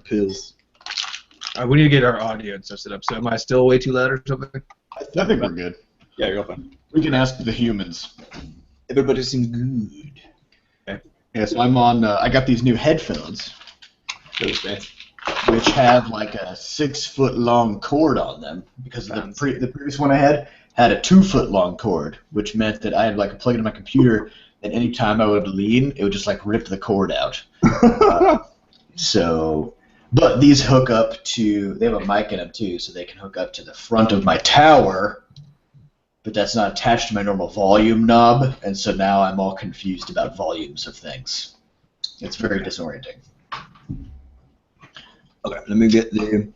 pills. We need to get our audio and stuff set up. So am I still way too loud or something? I think we're good. Yeah, you're fine. We can ask the humans. Everybody seems good. Okay. Yeah, so I'm on. I got these new headphones, Okay. which have like a 6-foot long cord on them because the previous one I had a 2-foot long cord, which meant that I had like a plug into my computer, and any time I would lean, it would just like rip the cord out. But these hook up to. They have a mic in them too, so they can hook up to the front of my tower. But that's not attached to my normal volume knob, and so now I'm all confused about volumes of things. It's very disorienting. Okay, let me get the...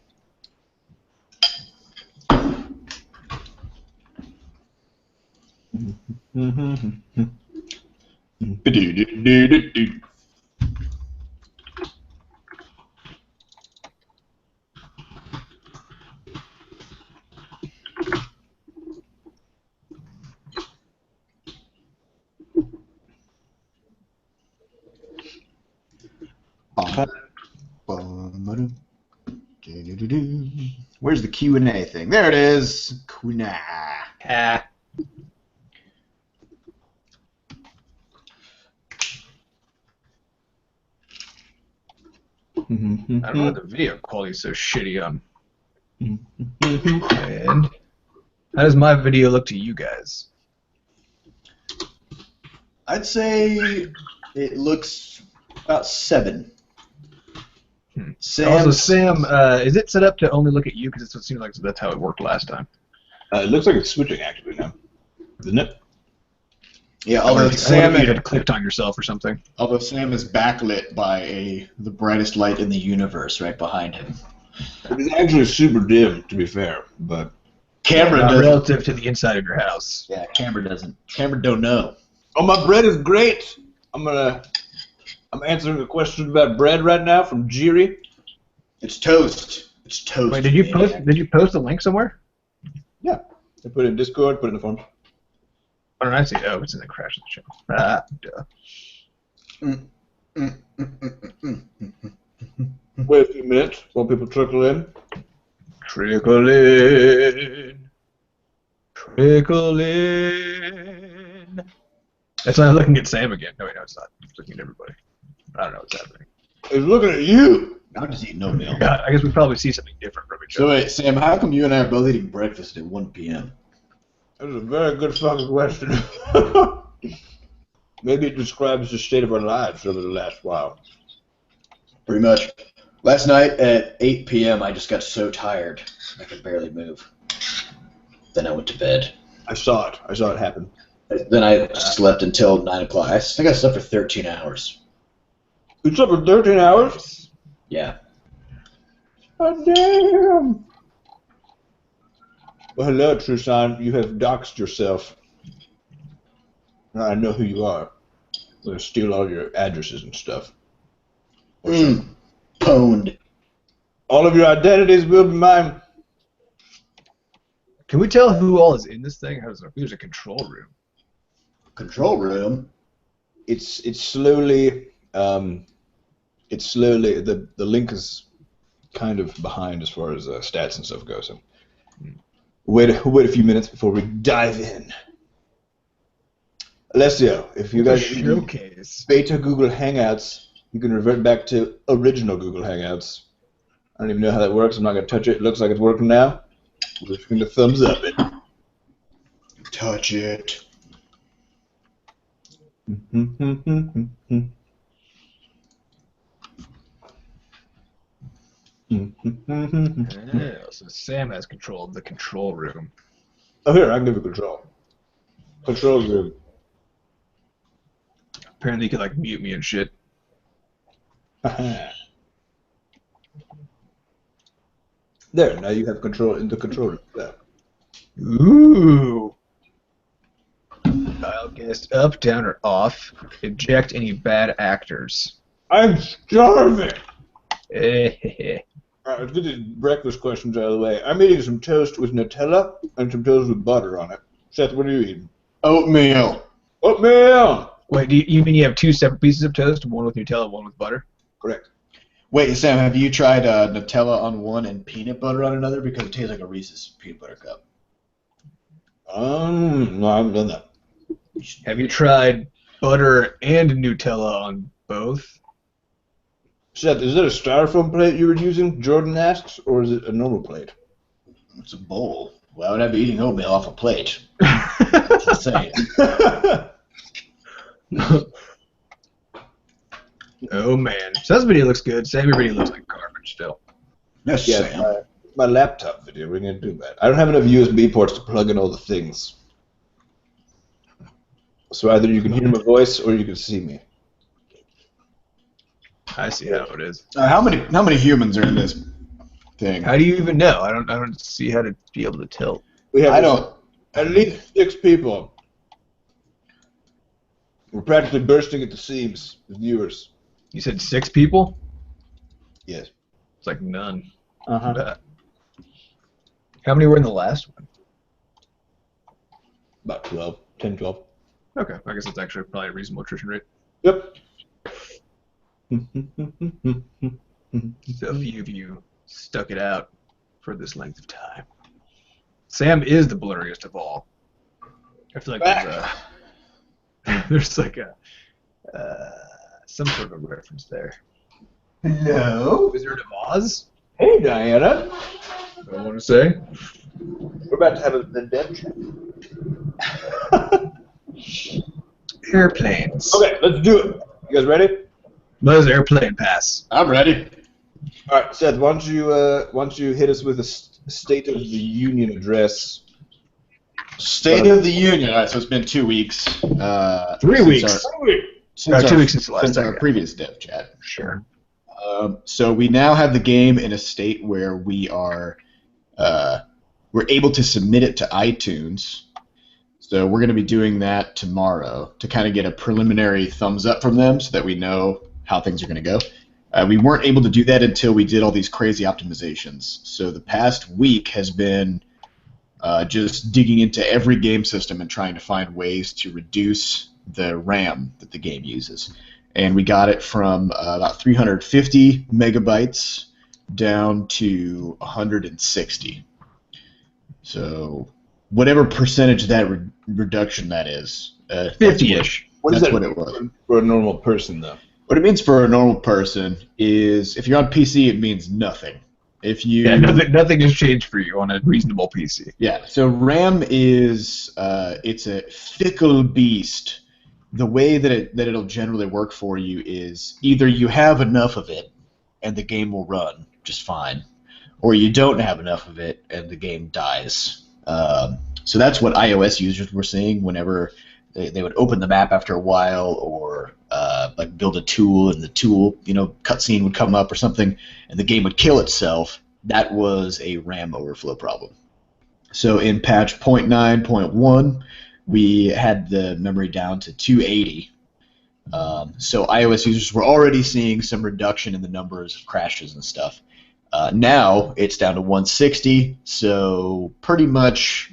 Where's the Q&A thing? There it is. Q&A. I don't know why the video quality is so shitty on. And how does my video look to you guys? I'd say it looks about 7. Also, Sam, is it set up to only look at you? Because it seems like that's how it worked last time. it looks like it's switching actively now, isn't it? Yeah, Although Sam, you had clicked on yourself or something. Although Sam is backlit by the brightest light in the universe right behind him. It's actually super dim, to be fair, but... Camera Not doesn't. relative to the inside of your house. Yeah, camera doesn't. Camera don't know. Oh, my bread is great! I'm answering a question about bread right now from Jiri. It's toast. It's toast. Wait, did you post a link somewhere? Yeah. I put it in Discord, put it in the forums. Why don't I see? Oh, it's in the Crashlands channel. Duh. Wait a few minutes while people trickle in. Trickle in. Trickle in. That's why I'm looking at Sam again. No, wait, no, it's not. It's looking at everybody. I don't know what's happening. He's looking at you! I'm just eating oatmeal. God, I guess we probably see something different from each So other. wait, Sam, how come you and I are both eating breakfast at 1 p.m.? That is a very good fucking question. Maybe it describes the state of our lives over the last while. Pretty much. Last night at 8 p.m. I just got so tired I could barely move. Then I went to bed. I saw it. I saw it happen. Then I slept until 9 o'clock. I think I slept for 13 hours. You slept for 13 hours? Yeah. Oh, damn! Well, hello, Trusan. You have doxed yourself. Now I know who you are. I'm going to steal all your addresses and stuff. Pwned. All of your identities will be mine. Can we tell who all is in this thing? There's a control room. Control room? It's slowly, the link is kind of behind as far as stats and stuff goes. So wait a few minutes before we dive in. Alessio, if you guys showcase beta Google Hangouts, you can revert back to original Google Hangouts. I don't even know how that works. I'm not going to touch it. It looks like it's working now. We're just going to thumbs up it. Touch it. So Sam has control of the control room. Oh, here, I can give you control. Control room. Apparently you could like mute me and shit. There, now you have control in the control room. There. Ooh. Dial guest up, down, or off. Eject any bad actors. I'm starving! Eh. Alright, let's get these breakfast questions out of the way. I'm eating some toast with Nutella and some toast with butter on it. Seth, what are you eating? Oatmeal. Oatmeal! Wait, do you mean you have two separate pieces of toast, one with Nutella and one with butter? Correct. Wait, Sam, have you tried Nutella on one and peanut butter on another? Because it tastes like a Reese's peanut butter cup. No, I haven't done that. Have you tried butter and Nutella on both? Seth, is it a styrofoam plate you were using, Jordan asks, or is it a normal plate? It's a bowl. Why would I be eating oatmeal off a plate? That's insane. Oh man, Seth's video looks good. Sam's video looks like garbage still. Yes, Yeah, Sam. my laptop video. We're gonna do that. I don't have enough USB ports to plug in all the things. So either you can hear my voice or you can see me. I see how it is. How many humans are in this thing? How do you even know? I don't see how to be able to tell. We have I don't. at least 6 people. We're practically bursting at the seams, the viewers. You said 6 people? Yes. It's like none. Uh-huh. How many were in the last one? About 12, 10, 12. Okay, I guess that's actually probably a reasonable attrition rate. Yep. So few of you stuck it out for this length of time. Sam is the blurriest of all. I feel like there's like a some sort of reference there. Hello. Wizard of Oz? Hey, Diana. I want to say. We're about to have the dev chat. Airplanes. Okay, let's do it. You guys ready? Buzz airplane pass. I'm ready. All right, Seth. Why don't you hit us with a State of the Union address? State of the Union. All right, so it's been 2 weeks. 3 weeks. 2 weeks since the last since time. our previous dev chat. Sure. So we now have the game in a state where we're able to submit it to iTunes. So we're going to be doing that tomorrow to kind of get a preliminary thumbs up from them so that we know how things are going to go. We weren't able to do that until we did all these crazy optimizations. So the past week has been just digging into every game system and trying to find ways to reduce the RAM that the game uses. And we got it from about 350 megabytes down to 160. So whatever percentage of that reduction that is. 50-ish. That's what it was. For a normal person, though? What it means for a normal person is if you're on PC, it means nothing. If you nothing has changed for you on a reasonable PC. Yeah, so RAM is it's a fickle beast. The way that it'll generally work for you is either you have enough of it and the game will run just fine, or you don't have enough of it and the game dies. So that's what iOS users were seeing whenever they would open the map after a while, or like build a tool and the tool, cutscene would come up or something, and the game would kill itself. That was a RAM overflow problem. So in patch 0.9.1, we had the memory down to 280. So iOS users were already seeing some reduction in the numbers of crashes and stuff. Now it's down to 160, so pretty much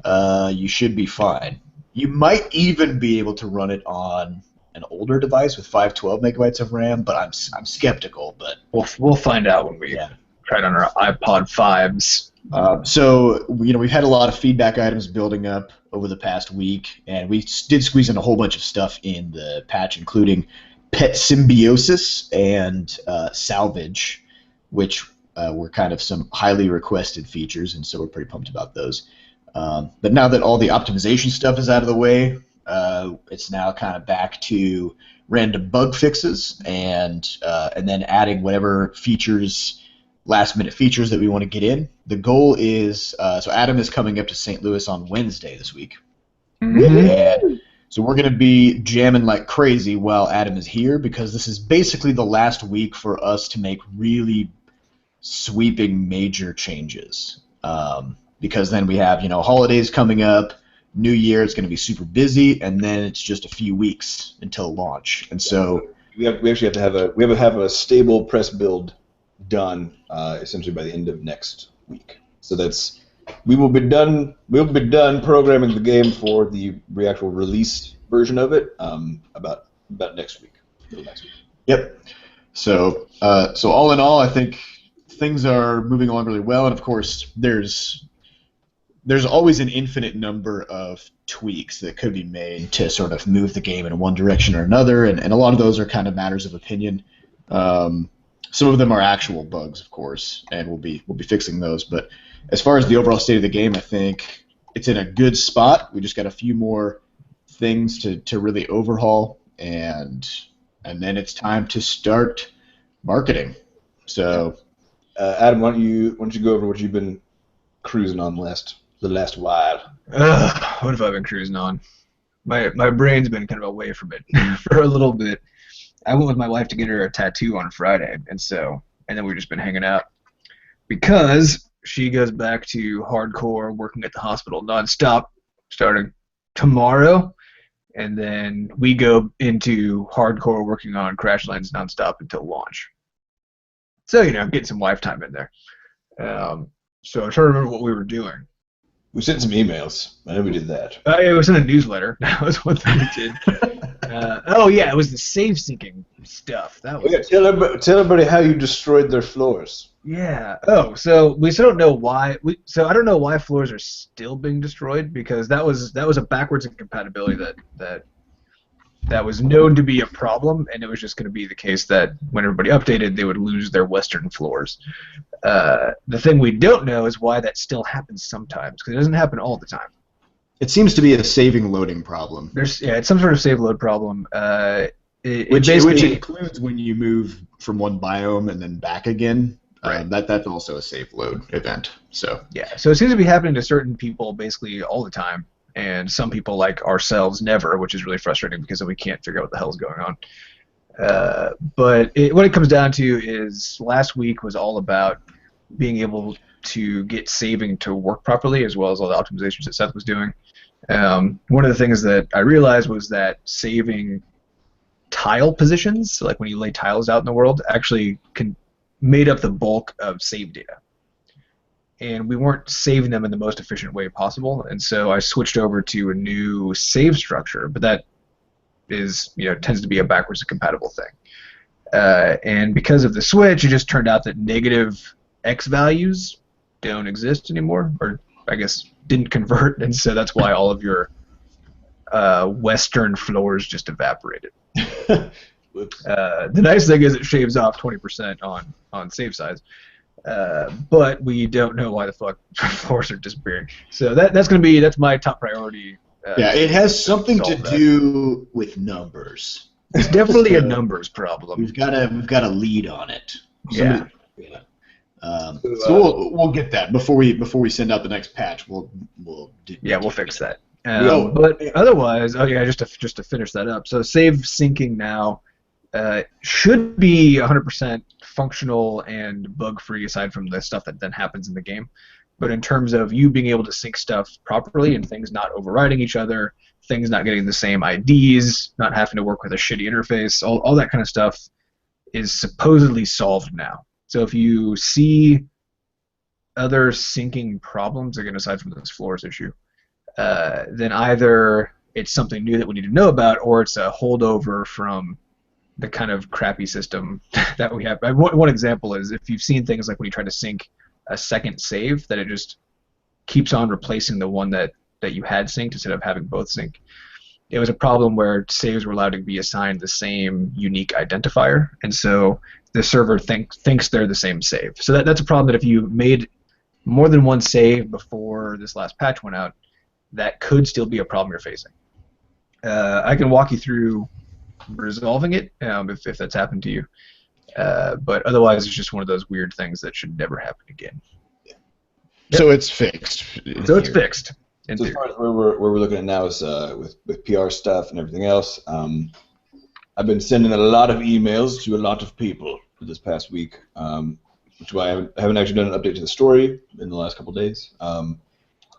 you should be fine. You might even be able to run it on an older device with 512 megabytes of RAM, but I'm skeptical. But We'll find out when we try it on our iPod 5s. So we've had a lot of feedback items building up over the past week, and we did squeeze in a whole bunch of stuff in the patch, including pet symbiosis and salvage, which were kind of some highly requested features, and so we're pretty pumped about those. But now that all the optimization stuff is out of the way, it's now kind of back to random bug fixes and then adding whatever features, last-minute features that we want to get in. The goal is, so Adam is coming up to St. Louis on Wednesday this week. Mm-hmm. And so we're going to be jamming like crazy while Adam is here, because this is basically the last week for us to make really sweeping major changes. Because then we have, holidays coming up, New Year, it's going to be super busy, and then it's just a few weeks until launch. And so we actually have a stable press build done essentially by the end of next week. So we'll be done programming the game for the actual release version of it about next week. Middle next week. Yep. So all in all, I think things are moving along really well, and of course, there's always an infinite number of tweaks that could be made to sort of move the game in one direction or another, and a lot of those are kind of matters of opinion. Some of them are actual bugs, of course, and we'll be fixing those. But as far as the overall state of the game, I think it's in a good spot. We just got a few more things to really overhaul, and then it's time to start marketing. So, Adam, why don't you go over what you've been cruising on the last while? What have I been cruising on? My brain's been kind of away from it for a little bit. I went with my wife to get her a tattoo on Friday, and then we've just been hanging out because she goes back to hardcore working at the hospital nonstop starting tomorrow, and then we go into hardcore working on Crashlands nonstop until launch. So, get some wife time in there. So I'm trying to remember what we were doing. We sent some emails. I know we did that. It was in a newsletter. That was one thing we did. Oh yeah, it was the save syncing stuff. That was. Yeah, tell everybody how you destroyed their floors. Yeah. Oh, so we still don't know why. So I don't know why floors are still being destroyed, because that was a backwards incompatibility that was known to be a problem, and it was just going to be the case that when everybody updated, they would lose their western floors. The thing we don't know is why that still happens sometimes, because it doesn't happen all the time. it seems to be a saving loading problem. It's some sort of save load problem. Which includes when you move from one biome and then back again. Right. That's also a save load event. So it seems to be happening to certain people basically all the time, and some people like ourselves never, which is really frustrating because we can't figure out what the hell is going on. But what it comes down to is last week was all about being able to get saving to work properly, as well as all the optimizations that Seth was doing. One of the things that I realized was that saving tile positions, like when you lay tiles out in the world, actually made up the bulk of save data. And we weren't saving them in the most efficient way possible, and so I switched over to a new save structure, but that is, tends to be a backwards compatible thing. And because of the switch, it just turned out that negative X values don't exist anymore, or I guess didn't convert, and so that's why all of your western floors just evaporated. The nice thing is it shaves off 20% on save size, but we don't know why the fuck floors are disappearing. So that's my top priority. It has something to do with numbers. It's definitely a numbers problem. We've got a lead on it. Yeah. So we'll get that before we send out the next patch. We'll fix that. But otherwise, just to finish that up. So save syncing now should be 100% functional and bug-free, aside from the stuff that then happens in the game. But in terms of you being able to sync stuff properly and things not overriding each other, things not getting the same IDs, not having to work with a shitty interface, all that kind of stuff is supposedly solved now. So if you see other syncing problems, again, aside from this floors issue, then either it's something new that we need to know about, or it's a holdover from the kind of crappy system that we have. One example is if you've seen things like when you try to sync a second save, that it just keeps on replacing the one that you had synced instead of having both sync. It was a problem where saves were allowed to be assigned the same unique identifier, and so the server thinks they're the same save. So that's a problem that if you made more than one save before this last patch went out, that could still be a problem you're facing. I can walk you through resolving it if that's happened to you. But otherwise, it's just one of those weird things that should never happen again. Yep. So it's fixed. It's fixed. So as far as where we're looking at now is with PR stuff and everything else. I've been sending a lot of emails to a lot of people for this past week, which is why I haven't actually done an update to the story in the last couple of days.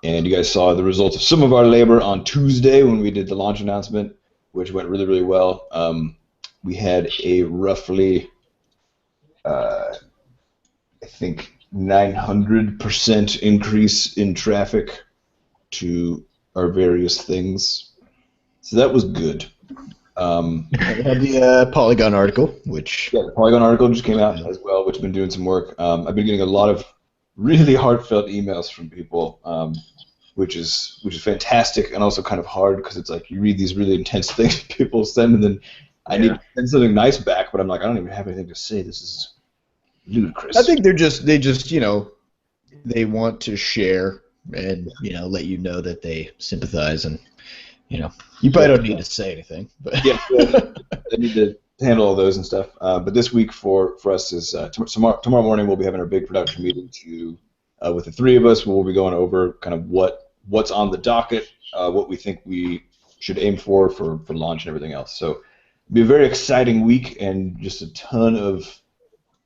And you guys saw the results of some of our labor on Tuesday when we did the launch announcement, which went really, really well. We had a roughly, I think, 900% increase in traffic to our various things. So that was good. We had the Polygon article, which Yeah, the Polygon article just came out as well, which has been doing some work. I've been getting a lot of really heartfelt emails from people, which is fantastic and also kind of hard because it's like you read these really intense things people send, and then I need to send something nice back, but I'm like, I don't even have anything to say. This is ludicrous. I think they just they want to share and let you know that they sympathize, and you probably don't need to say anything, but yeah, I need to handle all those and stuff. But this week for us is tomorrow morning we'll be having our big production meeting with the three of us. We'll be going over kind of what's on the docket, what we think we should aim for launch and everything else. So it'll be a very exciting week and just a ton of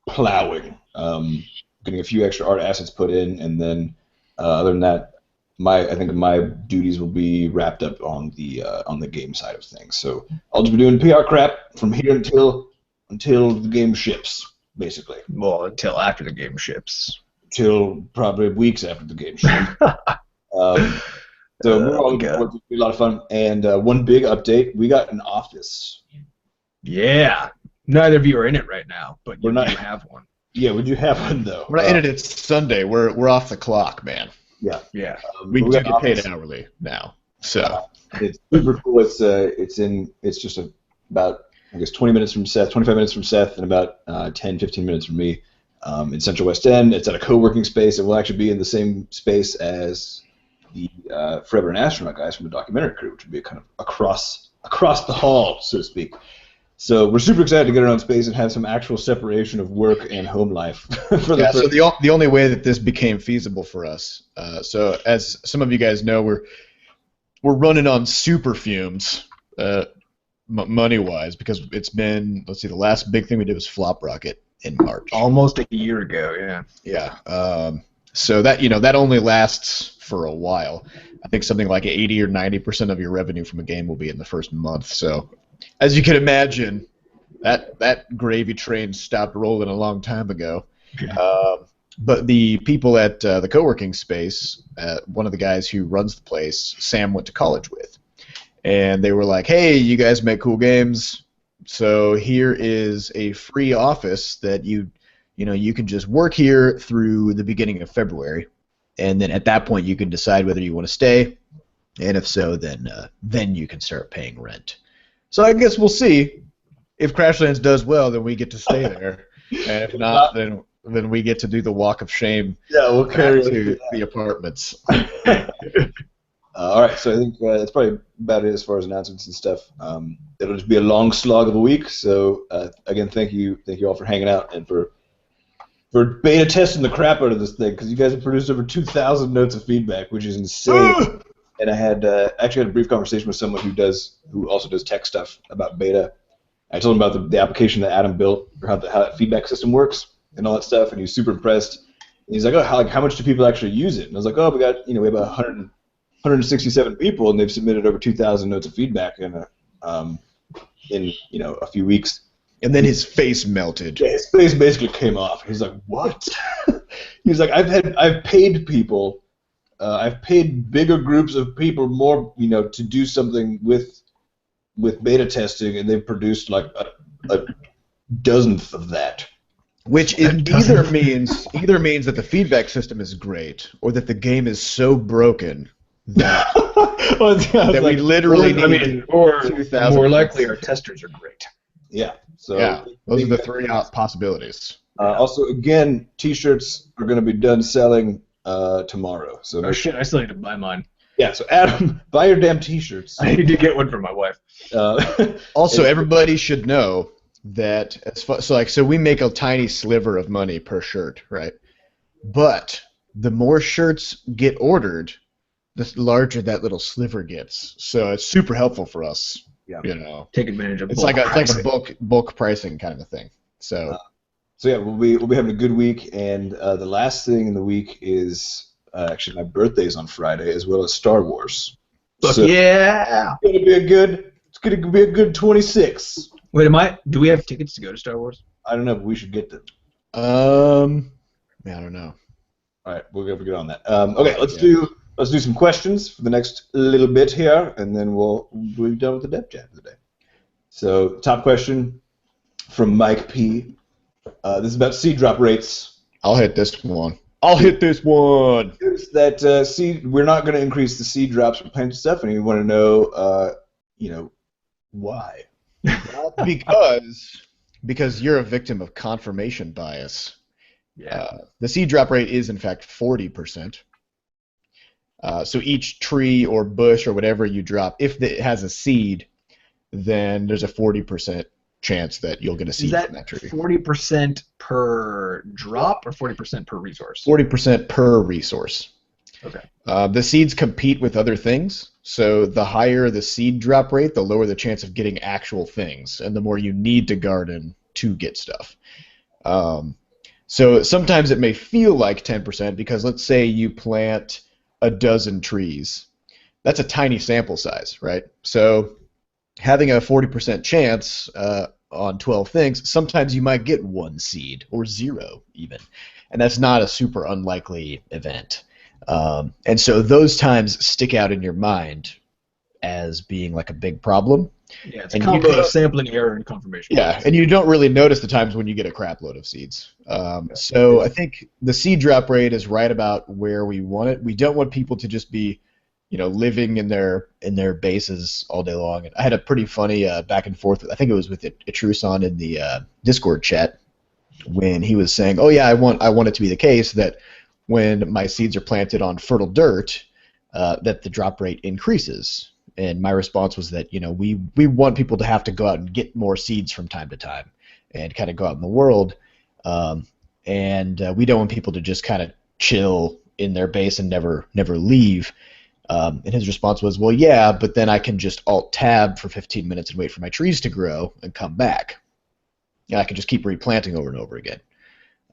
plowing. Getting a few extra art assets put in, and then other than that, I think my duties will be wrapped up on the game side of things. So I'll just be doing PR crap from here until the game ships, basically. Well, until after the game ships. Till probably weeks after the game ships. So we're all looking forward to it. It'll be a lot of fun. And one big update: we got an office. Yeah. Neither of you are in it right now, but you do have one. Yeah, would you have one though? we're not in it. It's Sunday. We're off the clock, man. Yeah. Yeah. We do get paid hourly now, so it's super cool. It's just about I guess 20 minutes from Seth, 25 minutes from Seth, and about 10, 15 minutes from me. In Central West End. It's at a co-working space, and we'll actually be in the same space as the Forever and Astronaut guys from the documentary crew, which would be kind of across the hall, so to speak. So we're super excited to get our own space and have some actual separation of work and home life. So the only way that this became feasible for us, so as some of you guys know, we're running on super fumes, money-wise, because it's been, let's see, the last big thing we did was Flop Rocket in March. Almost a year ago, yeah. Yeah. So that only lasts for a while. I think something like 80 or 90% of your revenue from a game will be in the first month. So, as you can imagine, that gravy train stopped rolling a long time ago. Yeah. But the people at the co-working space, one of the guys who runs the place, Sam went to college with, and they were like, "Hey, you guys make cool games, so here is a free office that you can just work here through the beginning of February, and then at that point you can decide whether you want to stay, and if so, then you can start paying rent." So I guess we'll see. If Crashlands does well, then we get to stay there, and if not, then we get to do the walk of shame. Yeah, we'll carry to the apartments. All right, so I think that's probably about it as far as announcements and stuff. It'll just be a long slog of a week. So again, thank you all for hanging out and for beta testing the crap out of this thing, because you guys have produced over 2,000 notes of feedback, which is insane. And I had actually had a brief conversation with someone who also does tech stuff about beta. I told him about the application that Adam built, or how that feedback system works and all that stuff, and he was super impressed. And he's like, "Oh, how much do people actually use it?" And I was like, "Oh, we have 167 people, and they've submitted over 2,000 notes of feedback in a few weeks." And then his face melted. Yeah, his face basically came off. He's like, "What?" He's like, "I've paid people. I've paid bigger groups of people more, to do something with beta testing, and they've produced like a dozenth of that." Which either means that the feedback system is great, or that the game is so broken that, that we literally need. Or 2,000 more likely, our testers are great. Yeah. So yeah, those are the three possibilities. Also, again, T-shirts are going to be done selling tomorrow. So shit! I still need to buy mine. Yeah. So Adam, buy your damn T-shirts. I need to get one for my wife. Also, everybody should know that so we make a tiny sliver of money per shirt, right? But the more shirts get ordered, the larger that little sliver gets. So it's super helpful for us. Yeah. Take advantage of. It's like a bulk pricing kind of a thing. So yeah, we'll be having a good week, and the last thing in the week is actually my birthday's on Friday, as well as Star Wars. So, yeah. It's gonna be a good 26. Wait, do we have tickets to go to Star Wars? I don't know, but we should get them. I don't know. All right, we're gonna get on that. Okay, let's do some questions for the next little bit here, and then we'll be done with the dev chat for the day. So, top question from Mike P. This is about seed drop rates. I'll hit this one. Notice that we're not going to increase the seed drops for plant stuff, and we want to know, why. Because you're a victim of confirmation bias. Yeah. The seed drop rate is in fact 40%. So each tree or bush or whatever you drop, if it has a seed, then there's a 40% chance that you'll get a seed from that tree. Is that 40% per drop or 40% per resource? 40% per resource. Okay. The seeds compete with other things, so the higher the seed drop rate, the lower the chance of getting actual things, and the more you need to garden to get stuff. So sometimes it may feel like 10% because let's say you plant a dozen trees. That's a tiny sample size, right? So having a 40% chance on 12 things, sometimes you might get one seed or zero even, and that's not a super unlikely event. And so those times stick out in your mind as being like a big problem. Yeah, it's a combo of sampling error and confirmation. Yeah, and you don't really notice the times when you get a crap load of seeds. So I think the seed drop rate is right about where we want it. We don't want people to just be, living in their bases all day long. And I had a pretty funny back and forth. I think it was with Etruson in the Discord chat when he was saying, "Oh yeah, I want it to be the case that when my seeds are planted on fertile dirt, that the drop rate increases." And my response was that we want people to have to go out and get more seeds from time to time, and kind of go out in the world, and we don't want people to just kind of chill in their base and never leave. And his response was, "Well, yeah, but then I can just Alt-Tab for 15 minutes and wait for my trees to grow and come back, and I can just keep replanting over and over again."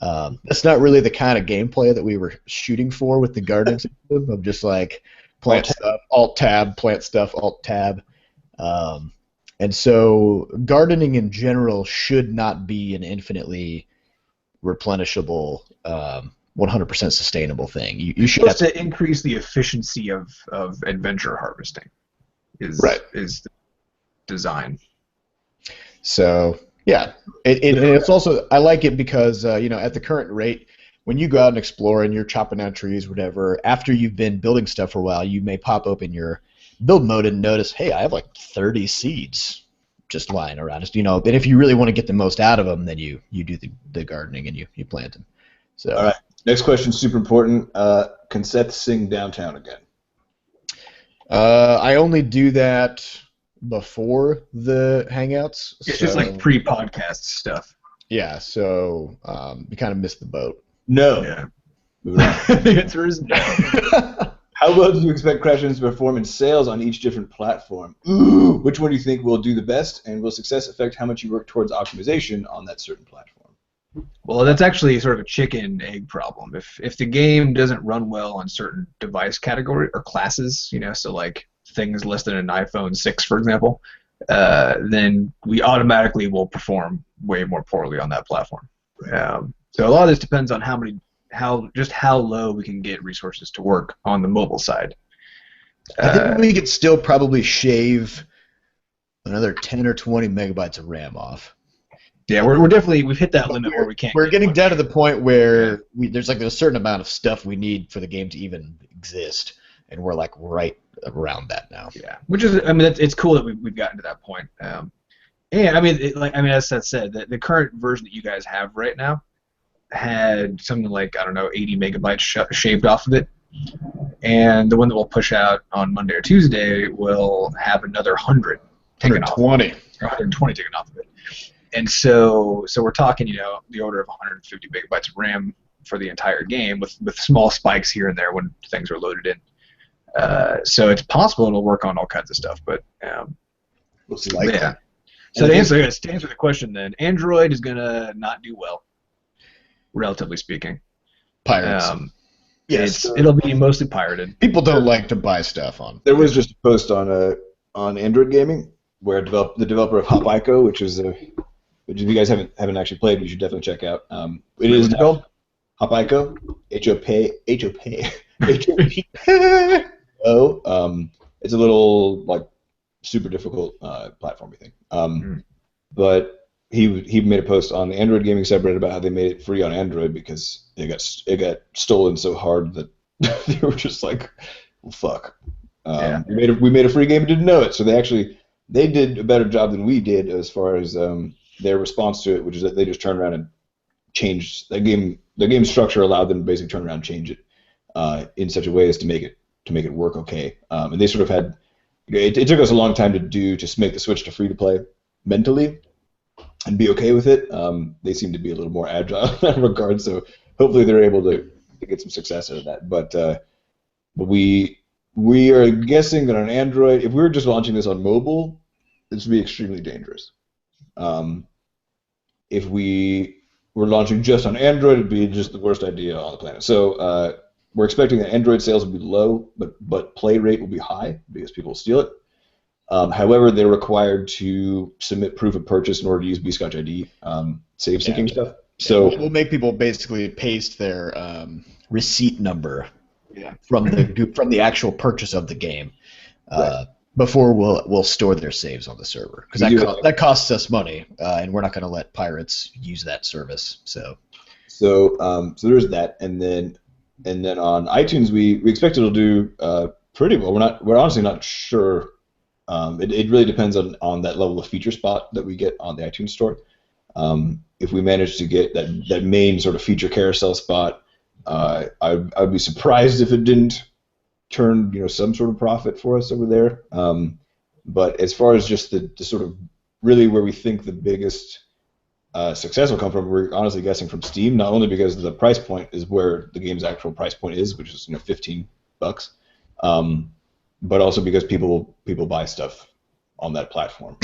That's not really the kind of gameplay that we were shooting for with the gardening system of just like plant stuff, Alt-Tab, plant stuff, Alt-Tab. And so gardening in general should not be an infinitely replenishable, 100% sustainable thing. You should have to increase the efficiency of adventure harvesting. Is the design. So yeah, it's also, I like it because at the current rate, when you go out and explore and you're chopping down trees, whatever, after you've been building stuff for a while, you may pop open your build mode and notice, hey, I have like 30 seeds just lying around. And if you really want to get the most out of them, then you do the gardening and you plant them. So. All right. Next question, super important. Can Seth sing Downtown again? I only do that before the Hangouts. It's just like pre-podcast stuff. Yeah, so you kind of missed the boat. No. Yeah. The answer is no. How well do you expect Crashlands to perform in sales on each different platform? Ooh, which one do you think will do the best, and will success affect how much you work towards optimization on that certain platform? Well, that's actually sort of a chicken-egg problem. If the game doesn't run well on certain device category or classes, so like things less than an iPhone 6, for example, then we automatically will perform way more poorly on that platform. So a lot of this depends on how low we can get resources to work on the mobile side. I think we could still probably shave another 10 or 20 megabytes of RAM off. Yeah, we've hit that limit where we can't. We're getting down to the point where there's like a certain amount of stuff we need for the game to even exist, and we're like right around that now. Yeah, which is, it's cool that we've gotten to that point. And as Seth said, the current version that you guys have right now had something like 80 megabytes shaved off of it, and the one that we'll push out on Monday or Tuesday will have another 100 taken off. 120 taken off of it. And so we're talking, the order of 150 megabytes of RAM for the entire game, with small spikes here and there when things are loaded in. So it's possible it'll work on all kinds of stuff, but yeah. So to answer the question, then Android is gonna not do well, relatively speaking. Pirates. Yes, it'll be mostly pirated. People don't like to buy stuff on. There was just a post on Android Gaming where the developer of Hop Ico, which if you guys haven't actually played, you should definitely check out. It is called Hop Ico, H-O-P-O. It's a little like super difficult platform, I think. But he made a post on the Android gaming subreddit about how they made it free on Android because it got stolen so hard that they were just like, well, fuck. We made a free game and didn't know it. So they did a better job than we did as far as their response to it, which is that they just turned around and changed the game. The game structure allowed them to basically turn around and change it in such a way as to make it work okay. And they sort of had. It took us a long time to make the switch to free to play mentally and be okay with it. They seem to be a little more agile in that regard, so hopefully they're able to get some success out of that. But we are guessing that on Android, if we were just launching this on mobile, this would be extremely dangerous. If we were launching just on Android, it'd be just the worst idea on the planet. So we're expecting that Android sales will be low, but play rate will be high because people will steal it. However, they're required to submit proof of purchase in order to use Butterscotch ID, save syncing stuff. So we'll make people basically paste their receipt number from the actual purchase of the game before we'll store their saves on the server, because that costs us money, and we're not going to let pirates use that service. So there's that, and then on iTunes we expect it'll do pretty well. We're honestly not sure. It really depends on that level of feature spot that we get on the iTunes store. If we manage to get that main sort of feature carousel spot, I'd be surprised if it didn't turn some sort of profit for us over there. But as far as just the sort of really where we think the biggest success will come from, we're honestly guessing from Steam, not only because the price point is where the game's actual price point is, which is $15, but also because people buy stuff on that platform.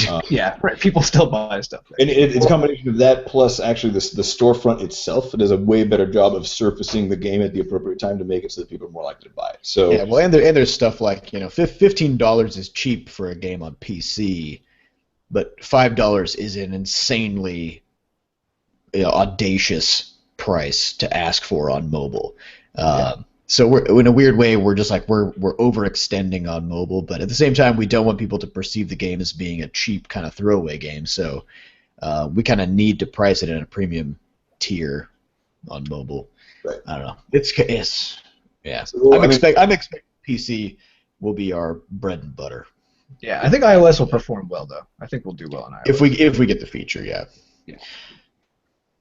People still buy stuff. And it's a combination of that plus actually the storefront itself. It does a way better job of surfacing the game at the appropriate time to make it so that people are more likely to buy it. So and there's stuff like $15 is cheap for a game on PC, but $5 is an insanely audacious price to ask for on mobile. So we're in a weird way we're just like we're overextending on mobile, but at the same time we don't want people to perceive the game as being a cheap kind of throwaway game. So we kind of need to price it in a premium tier on mobile. Right. I don't know. It's yeah. So, I'm expecting PC will be our bread and butter. Yeah, I think iOS will perform well though. I think we'll do well on iOS if we get the feature. Yeah.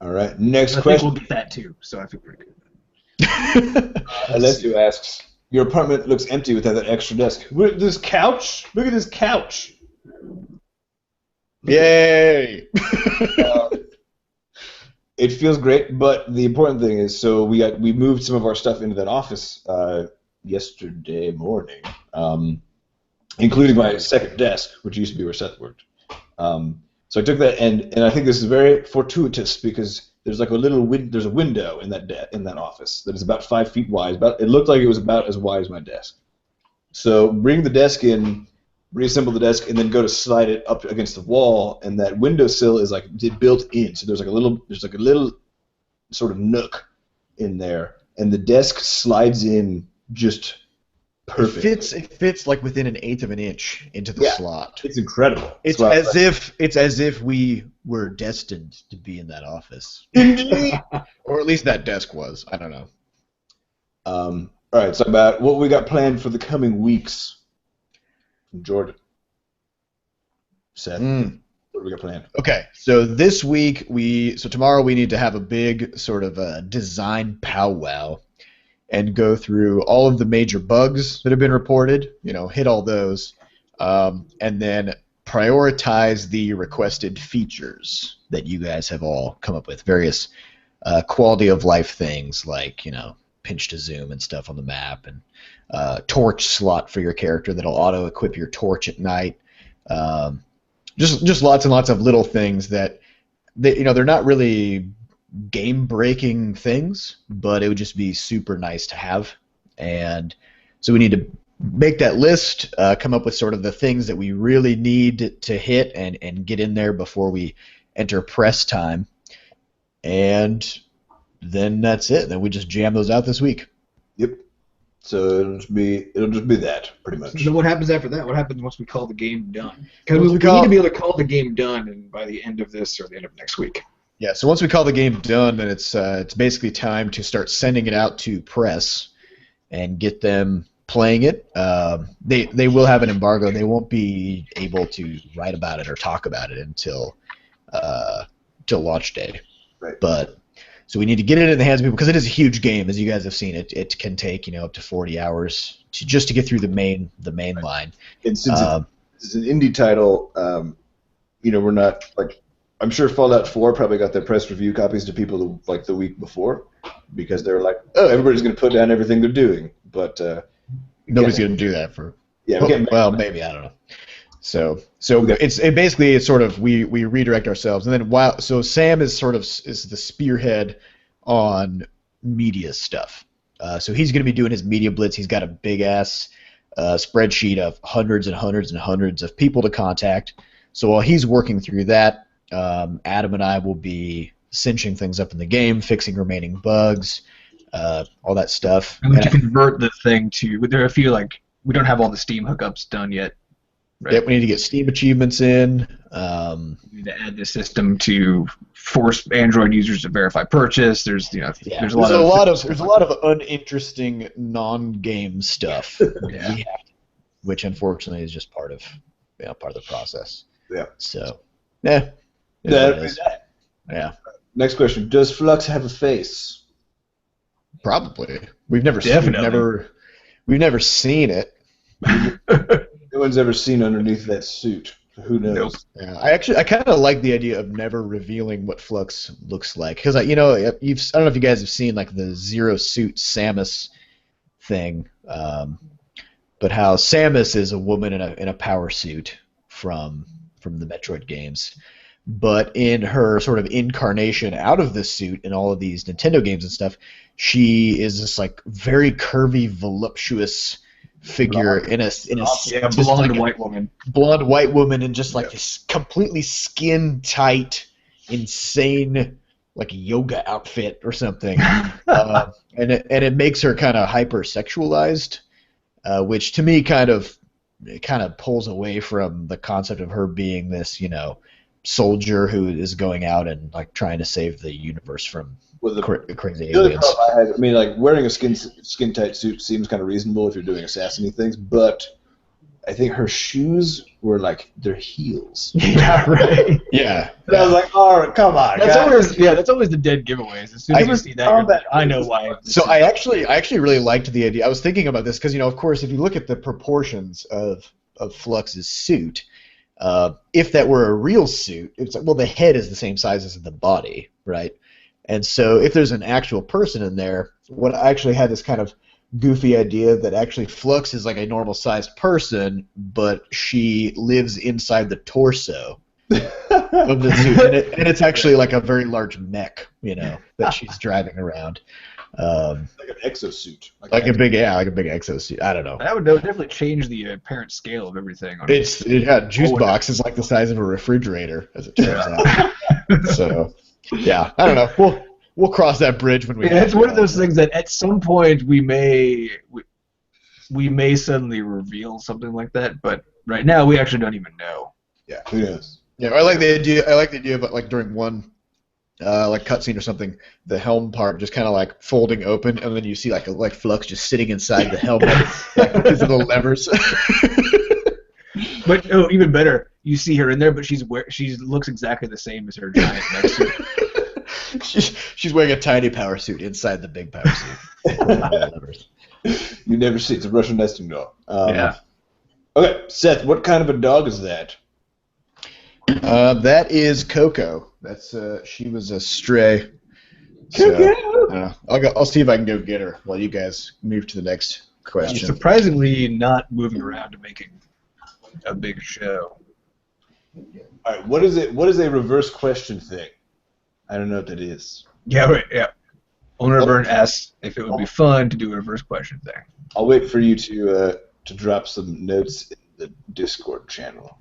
All right. Next I question. think we'll get that too. So I feel pretty good. Alessio asks, your apartment looks empty without that extra desk. This couch? Look at this couch. Yay! It feels great, but the important thing is, so we moved some of our stuff into that office yesterday morning, including my second desk, which used to be where Seth worked. So I took that, and I think this is very fortuitous because there's like there's a window in that office that is about 5 feet wide. It looked like it was about as wide as my desk. So bring the desk in, reassemble the desk, and then go to slide it up against the wall, and that windowsill is like built in. So there's like a little sort of nook in there, and the desk slides in just perfect. It fits like within an eighth of an inch into the slot. It's incredible. It's as if we were destined to be in that office. Indeed. Or at least that desk was. I don't know. All right, so about what we got planned for the coming weeks from Jordan. Seth, what do we got planned? Okay, so this week tomorrow we need to have a big sort of a design powwow and go through all of the major bugs that have been reported, hit all those, and then prioritize the requested features that you guys have all come up with, various quality of life things like, pinch to zoom and stuff on the map, and torch slot for your character that'll auto-equip your torch at night. Just lots and lots of little things that, they're not really game-breaking things, but it would just be super nice to have. And so we need to make that list, come up with sort of the things that we really need to hit and get in there before we enter press time. And then that's it. Then we just jam those out this week. Yep. So it'll just be that pretty much. So what happens after that? What happens once we call the game done? Because Once we we call- need to be able to call the game done and by the end of this or the end of next week. Yeah, so once we call the game done, then it's basically time to start sending it out to press and get them playing it. They will have an embargo. They won't be able to write about it or talk about it until launch day. Right. But so we need to get it in the hands of people because it is a huge game, as you guys have seen. It can take up to 40 hours just to get through the main line. And since it's an indie title, we're not like. I'm sure Fallout 4 probably got their press review copies to people the week before because they're like, oh, everybody's going to put down everything they're doing. But nobody's going to do that for. Yeah. Well, maybe, I don't know. So it's sort of we redirect ourselves, and then so Sam is the spearhead on media stuff. So he's going to be doing his media blitz. He's got a big ass spreadsheet of hundreds and hundreds and hundreds of people to contact. So while he's working through that, Adam and I will be cinching things up in the game, fixing remaining bugs, all that stuff. And we need to convert the thing to. There are a few we don't have all the Steam hookups done yet. Right? Yep, we need to get Steam achievements in. We need to add the system to force Android users to verify purchase. There's there's a lot of uninteresting non-game stuff, which unfortunately is just part of the process. Yeah. So, yeah. Yeah. Next question: does Flux have a face? Probably. We've never seen it. No one's ever seen underneath that suit. Who knows? Nope. Yeah, I kind of like the idea of never revealing what Flux looks like because I don't know if you guys have seen the Zero Suit Samus thing, but how Samus is a woman in a power suit from the Metroid games, but in her sort of incarnation out of this suit in all of these Nintendo games and stuff, she is this very curvy, voluptuous figure in a blonde white woman in just this completely skin tight, insane yoga outfit or something, and it makes her kind of hypersexualized, which to me kind of pulls away from the concept of her being this soldier who is going out and trying to save the universe from crazy aliens. Wearing a skin tight suit seems kind of reasonable if you're doing assassiny things, but I think her shoes were they're heels. Yeah, right. Yeah. And I was like, oh, come on. That's always the dead giveaways. As soon as you see that, you're like, I know why. So I actually really liked the idea. I was thinking about this because of course, if you look at the proportions of Flux's suit, if that were a real suit, it's the head is the same size as the body, right? And so if there's an actual person in there, I actually had this kind of goofy idea that actually Flux is a normal sized person, but she lives inside the torso of the suit, and it's actually a very large mech, that she's driving around. Like an exosuit. Like a big exosuit. I don't know. That would definitely change the apparent scale of everything. Juice box is the size of a refrigerator, as it turns out. So, yeah, I don't know. We'll cross that bridge when we. Yeah, it's one of those things that at some point we may suddenly reveal something like that, but right now we actually don't even know. Yeah, who knows? Yeah, I like the idea of during one cutscene or something, the helm part just kind of folding open, and then you see like Flux just sitting inside the helmet, because of the levers. But even better, you see her in there, but she looks exactly the same as her giant mech suit. She's wearing a tiny power suit inside the big power suit. You never see. It's a Russian nesting doll. Yeah. Okay, Seth, what kind of a dog is that? That is Coco. That's she was a stray. So, I'll see if I can go get her while you guys move to the next question. She's surprisingly not moving around and making a big show. All right, what is it? What is a reverse question thing? I don't know what that is. Yeah, right. Yeah. Owner Burn asks if it would be fun to do a reverse question thing. I'll wait for you to drop some notes in the Discord channel.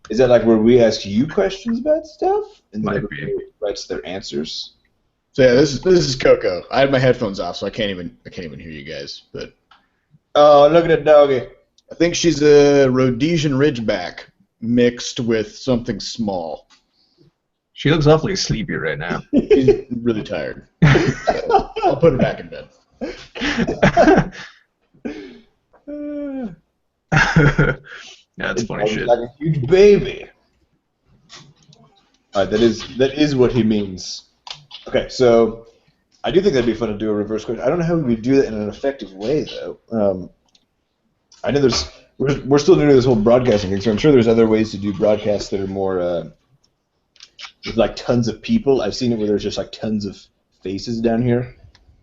Is that where we ask you questions about stuff and then everybody writes their answers? So yeah, this is Coco. I had my headphones off, so I can't even hear you guys. But Oh, look at that doggy. I think she's a Rhodesian Ridgeback mixed with something small. She looks awfully sleepy right now. She's really tired. So I'll put her back in bed. That's funny shit. Like a huge baby. All right, that is what he means. Okay, so I do think that'd be fun to do a reverse question. I don't know how we would do that in an effective way, though. I know we're still doing this whole broadcasting thing, so I'm sure there's other ways to do broadcasts that are more with like tons of people. I've seen it where there's just like tons of faces down here,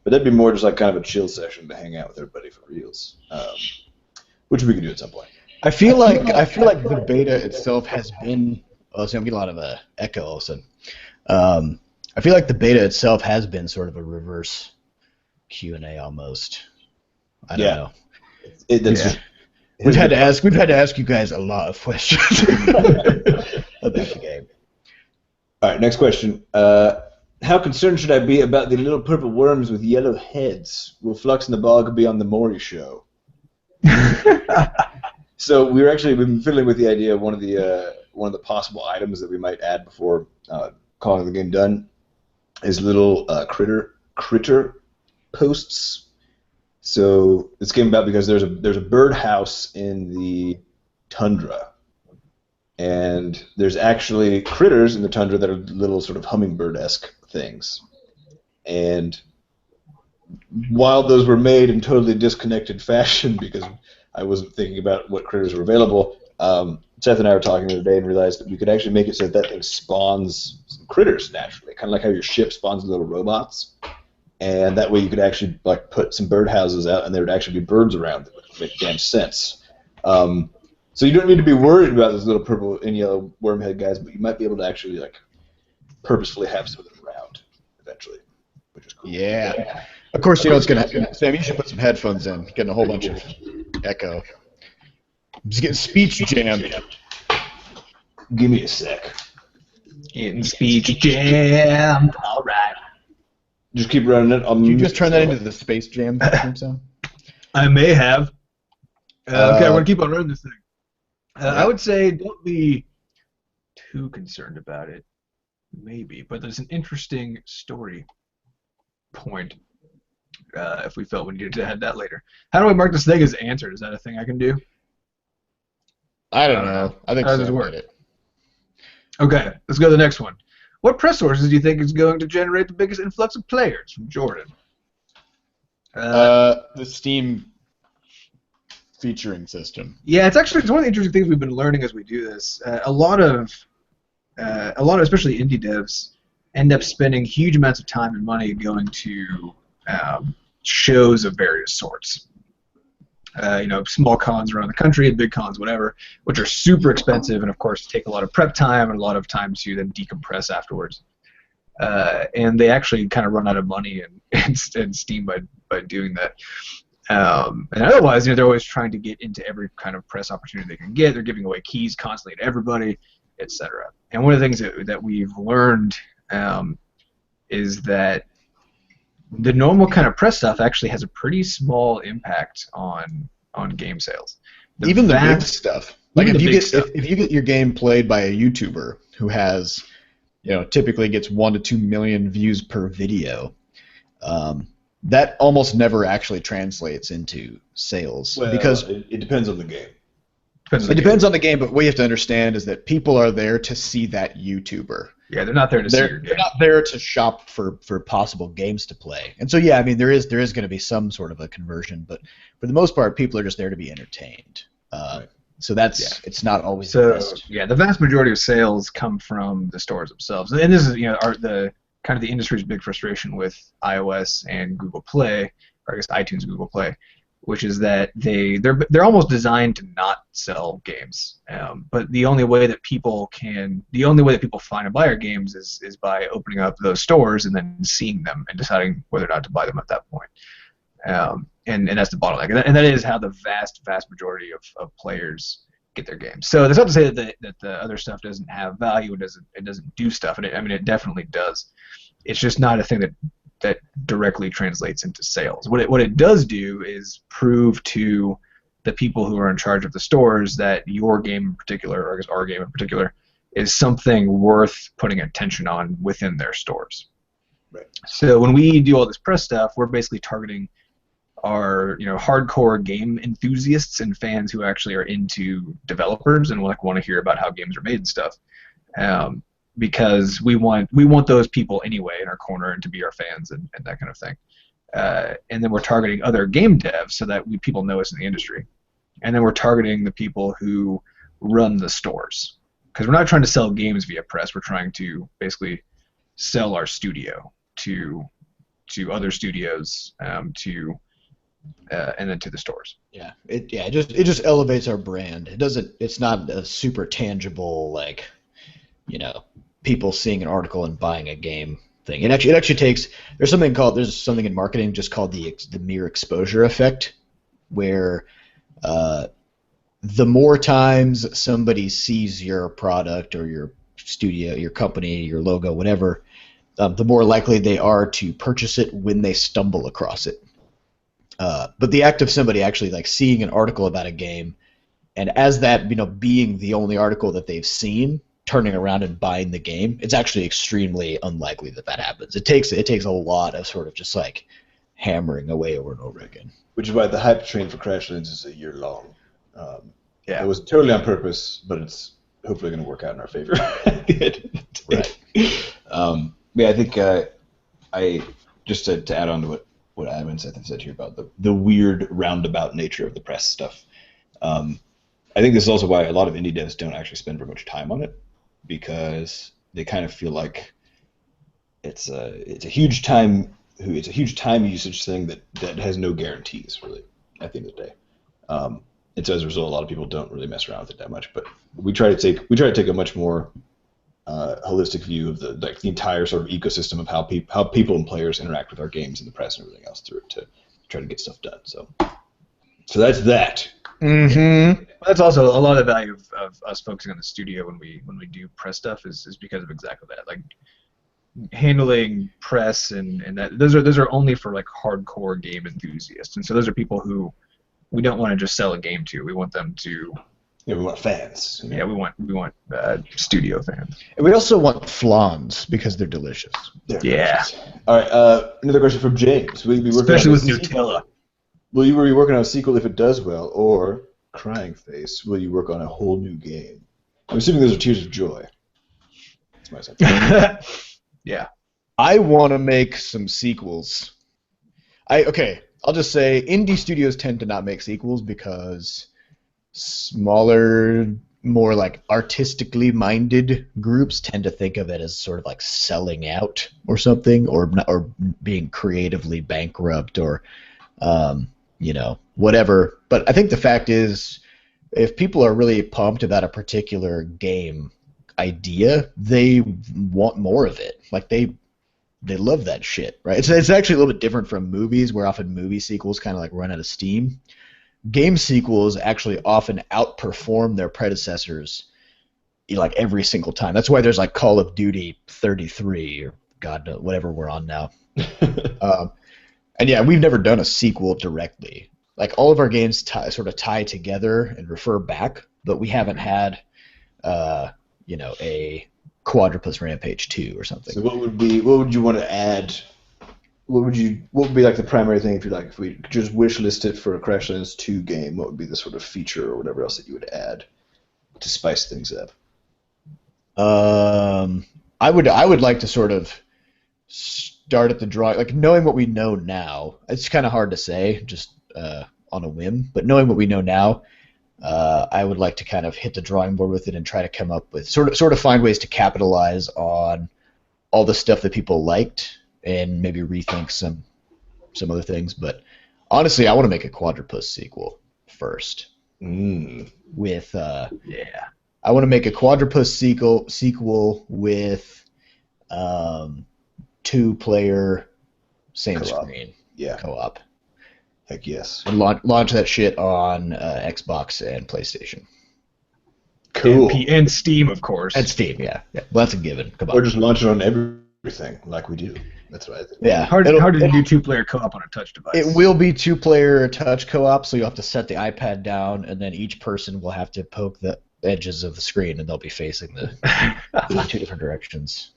but that'd be more just like kind of a chill session to hang out with everybody for reals, which we could do at some point. I feel like the beta itself has been. Oh, so I'm getting a lot of echo all of a sudden. I feel like the beta itself has been sort of a reverse Q&A almost. I don't know. We've had to ask you guys a lot of questions about the game. All right, next question. How concerned should I be about the little purple worms with yellow heads? Will Flux and the Bog be on the Maury show? So we've been fiddling with the idea of one of the possible items that we might add before calling the game done is little critter posts. So this came about because there's a birdhouse in the tundra, and there's actually critters in the tundra that are little sort of hummingbird-esque things. And while those were made in totally disconnected fashion because I wasn't thinking about what critters were available, Seth and I were talking the other day and realized that we could actually make it so that thing spawns some critters naturally, kind of like how your ship spawns little robots. And that way you could actually like put some birdhouses out and there would actually be birds around that would make damn sense. So you don't need to be worried about those little purple and yellow wormhead guys, but you might be able to actually like purposefully have some of them around eventually, which is cool. Yeah. Of course, you know what's going to happen. Sam, you should put some headphones in. Getting a whole bunch of echo. I'm just getting speech jammed. Give me a sec. Getting speech jammed. All right. Just keep running it. Did you just turn that into the Space Jam theme song? I may have. Okay, we're going to keep on running this thing. I would say don't be too concerned about it. Maybe. But there's an interesting story point if we felt we needed to add that later. How do I mark this thing as answered? Is that a thing I can do? I don't know. I think How does so. it work? Okay, let's go to the next one. What press sources do you think is going to generate the biggest influx of players? From Jordan. The Steam featuring system. Yeah, it's one of the interesting things we've been learning as we do this. A lot of especially indie devs end up spending huge amounts of time and money going to shows of various sorts. Small cons around the country, big cons, whatever, which are super expensive and, of course, take a lot of prep time and a lot of time to then decompress afterwards. And they actually kind of run out of money and steam by doing that. And otherwise, they're always trying to get into every kind of press opportunity they can get. They're giving away keys constantly to everybody, etc. And one of the things that we've learned is that the normal kind of press stuff actually has a pretty small impact on game sales. Even the big stuff. Like if you get your game played by a YouTuber who has, typically gets 1 to 2 million views per video, that almost never actually translates into sales because it depends on the game. It depends on the game, but what you have to understand is that people are there to see that YouTuber. Yeah, they're not there to see your game. They're not there to shop for possible games to play. And so, yeah, I mean, there is going to be some sort of a conversion, but for the most part, people are just there to be entertained. Right. So it's not always the best. Yeah, the vast majority of sales come from the stores themselves, and this is the kind of the industry's big frustration with iOS and Google Play, or I guess iTunes and Google Play, which is that they're almost designed to not sell games. But the only way that people find and buy our games is by opening up those stores and then seeing them and deciding whether or not to buy them at that point. And that's the bottleneck, and that is how the vast majority of players get their games. So that's not to say that the other stuff doesn't have value. It doesn't do stuff, and it definitely does. it's just not a thing that directly translates into sales. What it does do is prove to the people who are in charge of the stores that your game in particular, or I guess our game in particular, is something worth putting attention on within their stores. Right. So when we do all this press stuff, we're basically targeting our hardcore game enthusiasts and fans who actually are into developers and want to hear about how games are made and stuff. Because we want those people anyway in our corner and to be our fans and that kind of thing. And then we're targeting other game devs so that people know us in the industry. And then we're targeting the people who run the stores. Because we're not trying to sell games via press. We're trying to basically sell our studio to other studios, and then to the stores. Yeah, it just elevates our brand. It's not a super tangible, like, people seeing an article and buying a game thing. It actually takes, there's something in marketing just called the mere exposure effect, where the more times somebody sees your product or your studio, your company, your logo, whatever, the more likely they are to purchase it when they stumble across it. But the act of somebody actually like seeing an article about a game, and as that being the only article that they've seen, turning around and buying the game, it's actually extremely unlikely that happens. It takes a lot of sort of just like hammering away over and over again. Which is why the hype train for Crashlands is a year long. Yeah, it was totally on purpose, but it's hopefully going to work out in our favor. Right. Yeah, I think I just to add on to what Adam and Seth have said here about the weird roundabout nature of the press stuff. I think this is also why a lot of indie devs don't actually spend very much time on it, because they kind of feel like it's a huge time usage thing that has no guarantees really at the end of the day. And so as a result, a lot of people don't really mess around with it that much. But we try to take a much more holistic view of the entire sort of ecosystem of how people and players interact with our games and the press and everything else through it to try to get stuff done. So that's that. Mm-hmm. That's also a lot of the value of us focusing on the studio when we do press stuff is because of exactly that. Like handling press and that those are only for like hardcore game enthusiasts, and so those are people who we don't want to just sell a game to. We want them to. Yeah, we want fans. Yeah, we want studio fans. And we also want flans because they're delicious. Yeah. All right. Another question from James. Will you be working Especially with sequel? Nutella. Will you be working on a sequel if it does well, or crying face? Will you work on a whole new game? I'm assuming those are tears of joy. That's my sense. Yeah. I want to make some sequels. I'll just say indie studios tend to not make sequels because smaller, more like artistically minded groups tend to think of it as sort of like selling out or something, or being creatively bankrupt, or whatever. But I think the fact is, if people are really pumped about a particular game idea, they want more of it. Like they love that shit, right? It's actually a little bit different from movies, where often movie sequels kind of like run out of steam. Game sequels actually often outperform their predecessors, like every single time. That's why there's like Call of Duty 33 or God knows whatever we're on now. And yeah, we've never done a sequel directly. Like all of our games sort of tie together and refer back, but we haven't had a Quadrupus Rampage 2 or something. So what would you want to add? What would be like the primary thing if we could just wish list it for a Crashlands 2 game? What would be the sort of feature or whatever else that you would add to spice things up? I would like to sort of start at the drawing, like knowing what we know now. It's kind of hard to say just on a whim, but knowing what we know now, I would like to kind of hit the drawing board with it and try to come up with sort of find ways to capitalize on all the stuff that people liked and maybe rethink some other things. But honestly, I want to make a Quadrupus sequel first. With I want to make a Quadrupus sequel with 2-player same co-op. screen co-op. Heck yes. And launch that shit on Xbox and PlayStation. Cool. And Steam, of course. And Steam, yeah. Well, that's a given. Come on. Or just launch it on every everything like we do. That's what I think. Yeah. Hard to do two-player co-op on a touch device. It will be two-player touch co-op, so you'll have to set the iPad down, and then each person will have to poke the edges of the screen, and they'll be facing the two different directions.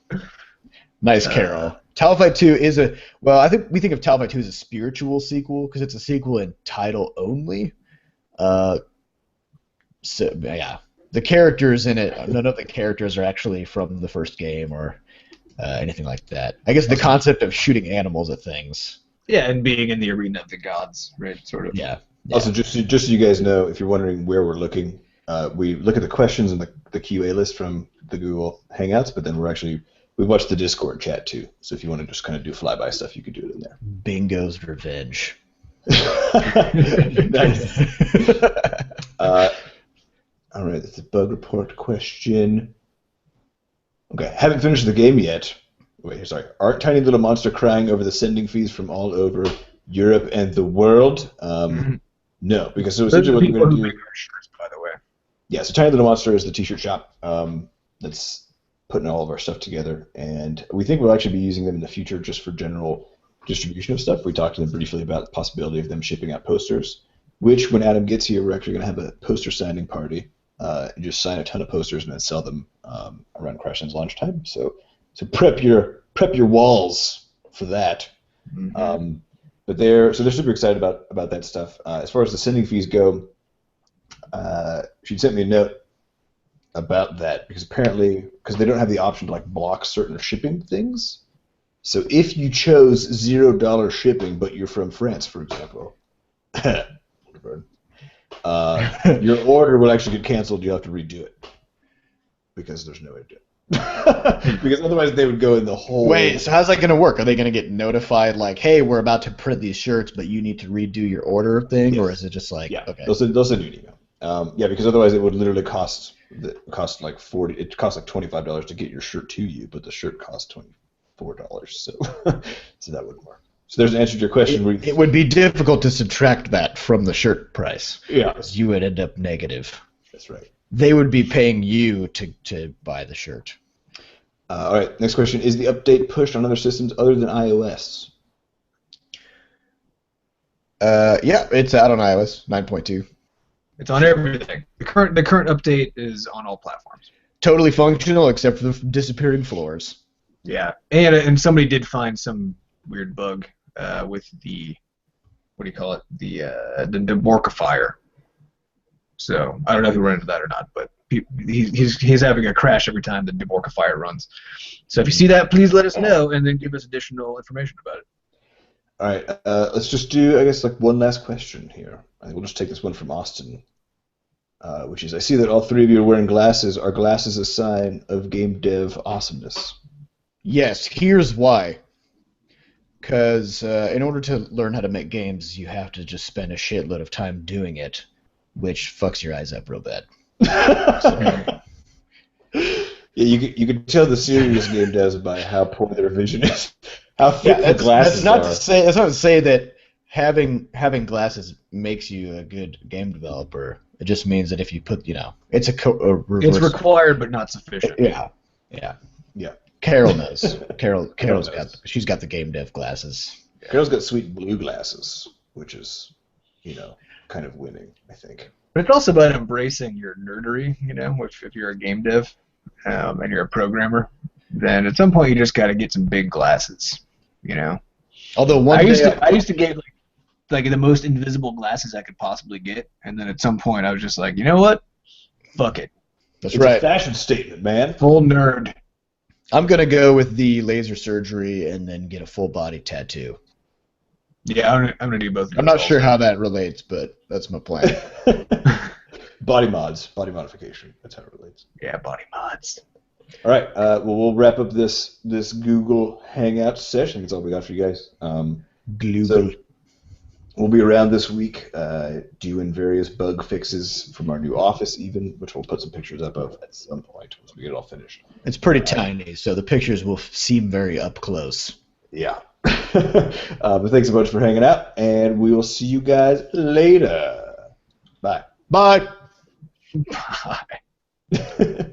Nice, Carol. Talfight 2 is I think we think of Talfight 2 as a spiritual sequel, because it's a sequel in title only. So, yeah. The characters in it, none of the characters are actually from the first game or anything like that. I guess the concept of shooting animals at things. Yeah, and being in the arena of the gods, right? Sort of. Yeah. Also, just so you guys know, if you're wondering where we're looking, we look at the questions in the QA list from the Google Hangouts, but then we watch the Discord chat too. So if you want to just kind of do flyby stuff, you could do it in there. Bingo's Revenge. Nice. All right, that's a bug report question. Okay, haven't finished the game yet. Wait, sorry. Aren't tiny little monster crying over the sending fees from all over Europe and the world? No, because so essentially what they're going to do. Make our shirts, by the way. Yeah, so Tiny Little Monster is the t-shirt shop that's putting all of our stuff together, and we think we'll actually be using them in the future just for general distribution of stuff. We talked to them briefly about the possibility of them shipping out posters, which when Adam gets here, we're actually going to have a poster signing party and just sign a ton of posters and then sell them around Crashlands launch time. So prep your walls for that. Mm-hmm. But they're super excited about that stuff. As far as the sending fees go, she sent me a note about that because they don't have the option to like block certain shipping things. So if you chose $0 shipping, but you're from France, for example, your order will actually get canceled. You'll have to redo it because there's no way to do it. Because otherwise they would go in the whole. Wait, so how's that going to work? Are they going to get notified like, hey, we're about to print these shirts, but you need to redo your order thing, Yes. or is it just like, yeah, okay, they'll send you an email. Yeah, because otherwise it would literally cost like $40. It costs like $25 to get your shirt to you, but the shirt costs $24. So that wouldn't work. So there's an answer to your question. It would be difficult to subtract that from the shirt price. Yeah, because you would end up negative. that's right. They would be paying you to buy the shirt. All right, next question. Is the update pushed on other systems other than iOS? Yeah, it's out on iOS 9.2. It's on everything. The current update is on all platforms. Totally functional except for the disappearing floors. Yeah, and somebody did find some weird bug with the what do you call it? The deborkifier. So I don't know if he ran into that or not, but he's having a crash every time the deborkifier runs. So if you see that, please let us know and then give us additional information about it. All right, let's just do, I guess, like one last question here. I think we'll just take this one from Austin, which is, I see that all three of you are wearing glasses. Are glasses a sign of game dev awesomeness? Yes, here's why. Because in order to learn how to make games, you have to just spend a shitload of time doing it, which fucks your eyes up real bad. Yeah, you could tell the serious game devs by how poor their vision is. How thick the glasses that's not are. That's not to say that having glasses makes you a good game developer. It just means that if you put, it's a reverse. It's required but not sufficient. Yeah. Carol knows. Carol's she's got the game dev glasses. Carol's got sweet blue glasses, which is, kind of winning, I think. But it's also about embracing your nerdery, if you're a game dev and you're a programmer, then at some point you just got to get some big glasses, Although I used to get like the most invisible glasses I could possibly get, and then at some point I was just like, you know what? Fuck it. That's It's right. a fashion statement, man. Full nerd. I'm gonna go with the laser surgery and then get a full body tattoo. Yeah, I'm gonna do both. I'm not sure how that relates, but that's my plan. Body mods, body modification. That's how it relates. Yeah, body mods. All right. Well, we'll wrap up this Google Hangout session. That's all we got for you guys. So we'll be around this week doing various bug fixes from our new office, even, which we'll put some pictures up of at some point once we get it all finished. It's pretty tiny, so the pictures will seem very up close. Yeah. But thanks a bunch for hanging out, and we will see you guys later. Bye. Bye. Bye.